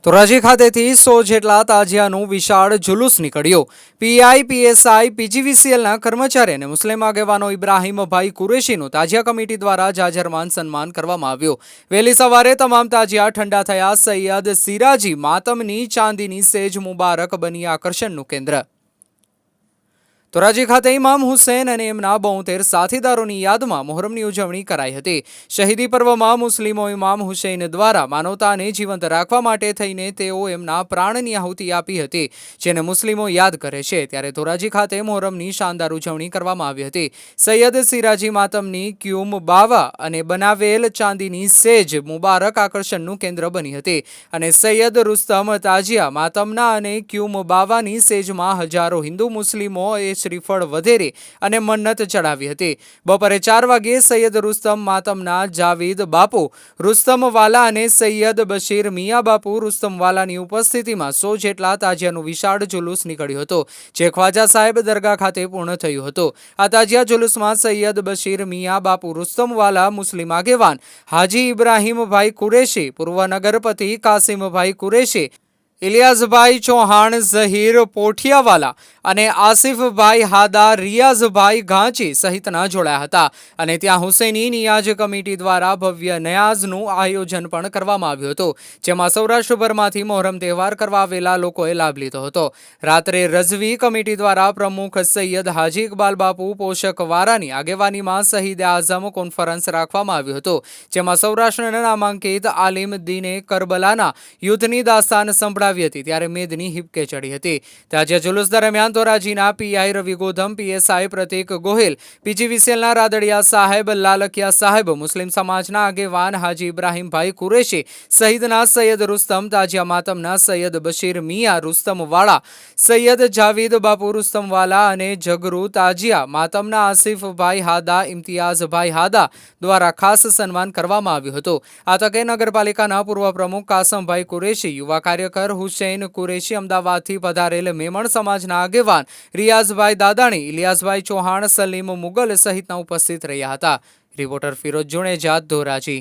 ધોરાજી ખાતેથી 100 જેટલા તાજિયાનું વિશાળ જુલુસ નીકળ્યું। પીઆઈ, પીએસઆઈ, પીજીવીસીએલના કર્મચારી અને મુસ્લિમ આગેવાનો ઇબ્રાહીમભાઈ કુરેશીનું તાજિયા કમિટી દ્વારા જાજરમાન સન્માન કરવામાં આવ્યું। વહેલી સવારે તમામ તાજિયા ઠંડા થયા। સૈયદ સિરાજી માતમની ચાંદીની સેજ મુબારક બની આકર્ષણનું કેન્દ્ર। ધોરાજી ખાતે ઇમામ હુસૈન અને એમના 72 સાથીદારોની યાદમાં મોહરમની ઉજવણી કરાઈ હતી। શહીદી પર્વમાં મુસ્લિમો ઇમામ હુસૈન દ્વારા માનવતાને જીવંત રાખવા માટે થઈને તેઓ એમના પ્રાણની આહુતિ આપી હતી, જેને મુસ્લિમો યાદ કરે છે। ત્યારે ધોરાજી ખાતે મોહરમની શાનદાર ઉજવણી કરવામાં આવી હતી। સૈયદ સિરાજી માતમની ક્યુમ બાવા અને બનાવેલ ચાંદીની સેજ મુબારક આકર્ષણનું કેન્દ્ર બની હતી અને સૈયદ રુસ્તમ તાજિયા માતમના અને ક્યુમ બાવાની સેજમાં હજારો હિન્દુ મુસ્લિમો શ્રીફળ વધેરે અને મન્નત ચડાવી હતી। બપોરે 4 વાગ્યે સૈયદ રુસ્તમ માતમના જાવીદ બાપુ રુસ્તમવાલા અને સૈયદ બશીર મિયા બાપુ રુસ્તમવાલાની ઉપસ્થિતિમાં 100 જેટલા તાજિયાનું વિશાળ જુલુસ નીકળ્યું હતું, જે ખ્વાજા સાહેબ દરગાહ ખાતે પૂર્ણ થયું હતું। આ તાજિયા જુલુસમાં સૈયદ બશીર મિયા બાપુ રુસ્તમવાલા, મુસ્લિમ આગેવાન હાજી ઇબ્રાહીમભાઈ કુરેશી, પૂર્વ નગરપતિ કાસિમભાઈ કુરેશી, ઇલિયાસભાઈ ચૌહાણ, ઝહીર પોઠિયાવાલા અને આસિફભાઈ હાદા, રિયાઝભાઈ ઘાંચી સહિતના જોડાયા હતા અને ત્યાં હુસૈની નિયાજ કમિટી દ્વારા ભવ્ય નયાઝનું આયોજન પણ કરવામાં આવ્યું હતું, જેમાં સૌરાષ્ટ્રભરમાંથી મોહરમ તહેવાર કરવા આવેલા લોકોએ લાભ લીધો હતો। રાત્રે રઝવી કમિટી દ્વારા પ્રમુખ સૈયદ હાજી ઇકબાલ બાપુ પોષકવારાની આગેવાનીમાં શહીદ આઝમ કોન્ફરન્સ રાખવામાં આવ્યું હતું, જેમાં સૌરાષ્ટ્રના નામાંકિત આલિમ દીને કરબલાના યુદ્ધની દાસ્તાન સંભળાવી હતી। ત્યારે મેદની હિબકે ચડી હતી। તાજિયા જુલુસ દરમિયાન ધોરાજીના પીઆઈ રવિ ગોધમ, પીએસઆઈ પ્રતીક ગોહિલ, પીજીવીસીએલના રાદડિયા સાહેબ, લાલકિયા સાહેબ, મુસ્લિમ સમાજના આગેવાન હાજી ઇબ્રાહીમભાઈ કુરેશી સહિતના સૈયદ રુસ્તમ તાજિયા માતમના સૈયદ બશીર મિયા રુસ્તમવાળા, સૈયદ જાવીદ બાપુ રુસ્તમવાલા અને જગરૂ તાજિયા માતમના આસિફભાઈ હાદા, ઇમ્તિયાઝભાઈ હાદા દ્વારા ખાસ સન્માન કરવામાં આવ્યું હતું। આ તકે નગરપાલિકાના પૂર્વ પ્રમુખ કાસમભાઈ કુરેશી, યુવા કાર્યકર હુસૈન કુરેશી, અમદાવાદથી પધારેલ મેમણ સમાજના આગેવાન રિયાઝભાઈ દાદાણી, ઇલિયાસભાઈ ચૌહાણ, સલીમ મુગલ સહિતના ઉપસ્થિત રહ્યા હતા। રિપોર્ટર ફિરોઝ જુણેજા, ધોરાજી।